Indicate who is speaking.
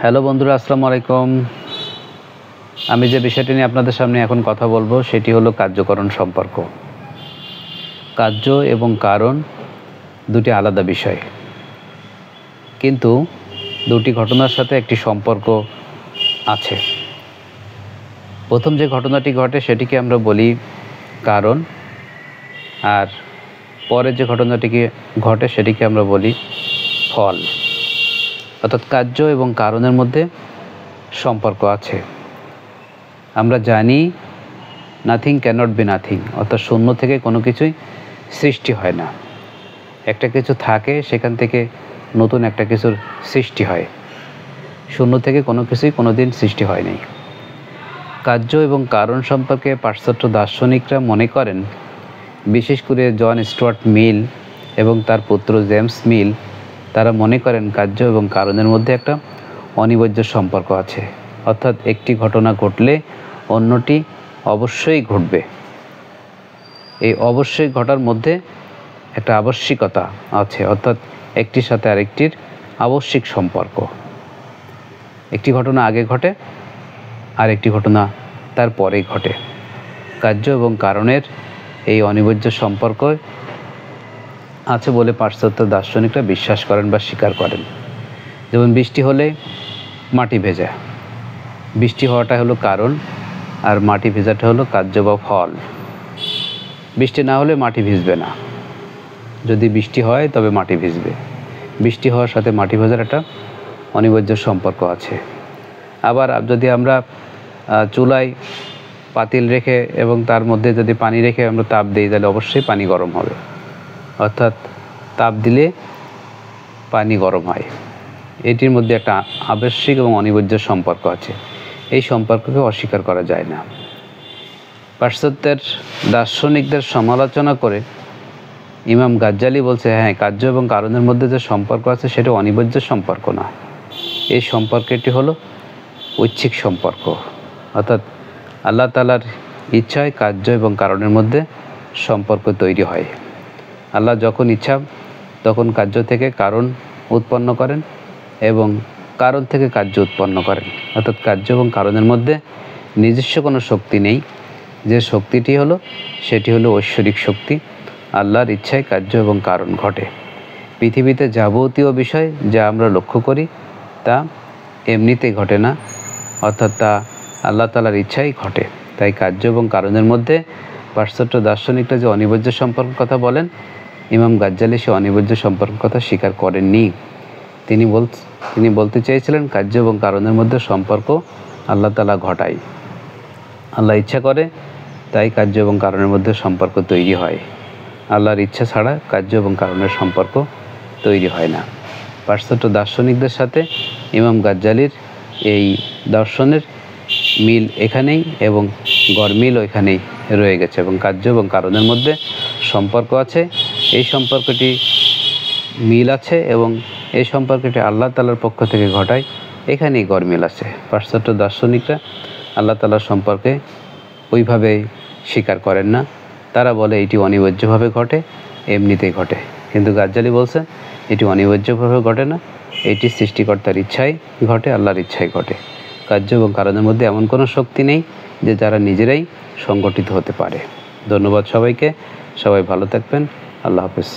Speaker 1: Hello বন্ধুরা, আসসালামু আলাইকুম। আমি যে বিষয়টি নিয়ে আপনাদের সামনে এখন কথা বলবো সেটি হলো কার্যকরণ সম্পর্ক। কার্য এবং কারণ দুটি আলাদা বিষয়, কিন্তু দুটি ঘটনার সাথে একটি সম্পর্ক আছে। প্রথম যে ঘটনাটি ঘটে সেটিকে আমরা বলি কারণ, আর পরে যে ঘটনাটিকে ঘটে সেটিকে আমরা বলি ফল। অর্থাৎ কার্য এবং কারণের মধ্যে সম্পর্ক আছে। আমরা জানি নাথিং ক্যানট বি নাথিং, অর্থাৎ শূন্য থেকে কোনো কিছুই সৃষ্টি হয় না। একটা কিছু থাকে, সেখান থেকে নতুন একটা কিছুর সৃষ্টি হয়। শূন্য থেকে কোনো কিছুই কোনো দিন সৃষ্টি হয়নি। কার্য এবং কারণ সম্পর্কে পাশ্চাত্য দার্শনিকরা মনে করেন, বিশেষ করে জন স্টুয়ার্ট মিল এবং তার পুত্র জেমস মিল, তারা মনে করেন কার্য এবং কারণের মধ্যে একটা অনিবার্য সম্পর্ক আছে। অর্থাৎ একটি ঘটনা ঘটলে অন্যটি অবশ্যই ঘটবে। এই অবশ্যই ঘটার মধ্যে একটা আবশ্যিকতা আছে, অর্থাৎ একটির সাথে আরেকটির আবশ্যিক সম্পর্ক। একটি ঘটনা আগে ঘটে আর একটি ঘটনা তার পরেই ঘটে। কার্য এবং কারণের এই অনিবার্য সম্পর্ক আছে বলে পাশ্চাত্য দার্শনিকরা বিশ্বাস করেন বা স্বীকার করেন। যেমন বৃষ্টি হলে মাটি ভেজা, বৃষ্টি হওয়াটা হলো কারণ, আর মাটি ভেজাটা হলো কার্য বা ফল। বৃষ্টি না হলে মাটি ভিজবে না, যদি বৃষ্টি হয় তবে মাটি ভিজবে। বৃষ্টি হওয়ার সাথে মাটি ভেজার একটা অনিবার্য সম্পর্ক আছে। আবার যদি আমরা চুলায় পাতিল রেখে এবং তার মধ্যে যদি পানি রেখে আমরা তাপ দিই, তাহলে অবশ্যই পানি গরম হবে। অর্থাৎ তাপ দিলে পানি গরম হয়। এটির মধ্যে একটা আবশ্যিক এবং অনিবার্য সম্পর্ক আছে। এই সম্পর্ককে অস্বীকার করা যায় না। পাশ্চাত্যের দার্শনিকদের সমালোচনা করে ইমাম গাজ্জালি বলছে, হ্যাঁ, কার্য এবং কারণের মধ্যে যে সম্পর্ক আছে সেটা অনিবার্য সম্পর্ক না। এই সম্পর্কটি হলো ঐচ্ছিক সম্পর্ক। অর্থাৎ আল্লাহ তাআলার ইচ্ছায় কার্য এবং কারণের মধ্যে সম্পর্ক তৈরি হয়। আল্লাহ যখন ইচ্ছা তখন কার্য থেকে কারণ উৎপন্ন করেন এবং কারণ থেকে কার্য উৎপন্ন করেন। অর্থাৎ কার্য এবং কারণের মধ্যে নিজস্ব কোনো শক্তি নেই। যে শক্তিটি হলো সেটি হলো ঐশ্বরিক শক্তি। আল্লাহর ইচ্ছায় কার্য এবং কারণ ঘটে। পৃথিবীতে যাবতীয় বিষয় যা আমরা লক্ষ্য করি তা এমনিতেই ঘটে না, অর্থাৎ তা আল্লাহ তাআলার ইচ্ছাই ঘটে। তাই কার্য এবং কারণের মধ্যে পাশ্চাত্য দার্শনিকরা যে অনিবার্য সম্পর্কের কথা বলেন, ইমাম গাজ্জালি সে অনিবার্য সম্পর্কের কথা স্বীকার করেননি। তিনি বলতে চেয়েছিলেন কার্য এবং কারণের মধ্যে সম্পর্ক আল্লাহ তাআলা ঘটায়। আল্লাহ ইচ্ছা করে, তাই কার্য এবং কারণের মধ্যে সম্পর্ক তৈরি হয়। আল্লাহর ইচ্ছা ছাড়া কার্য এবং কারণের সম্পর্ক তৈরি হয় না। পাশ্চাত্য দার্শনিকদের সাথে ইমাম গাজ্জালির এই দর্শনের মিল এখানেই এবং গরমিলও এখানেই রয়ে গেছে, এবং কার্য এবং কারণের মধ্যে সম্পর্ক আছে। এই সম্পর্কটি মিল আছে এবং এই সম্পর্কটি আল্লাহ তাআলার পক্ষ থেকে ঘটায়, এখানেই গরমিল আছে। পাশ্চাত্য দার্শনিকরা আল্লাহ তাআলার সম্পর্কে ওইভাবে স্বীকার করেন না। তারা বলে এটি অনিবার্যভাবে ঘটে, এমনিতেই ঘটে। কিন্তু গাজ্জালি বলছে এটি অনিবার্যভাবে ঘটে না, এটি সৃষ্টিকর্তার ইচ্ছায় ঘটে, আল্লাহর ইচ্ছায় ঘটে। কার্য এবং কারণের মধ্যে এমন কোনো শক্তি নেই যে যারা নিজেরাই সংগঠিত হতে পারে। ধন্যবাদ সবাইকে। সবাই ভালো থাকবেন। আল্লাহ হাফেজ।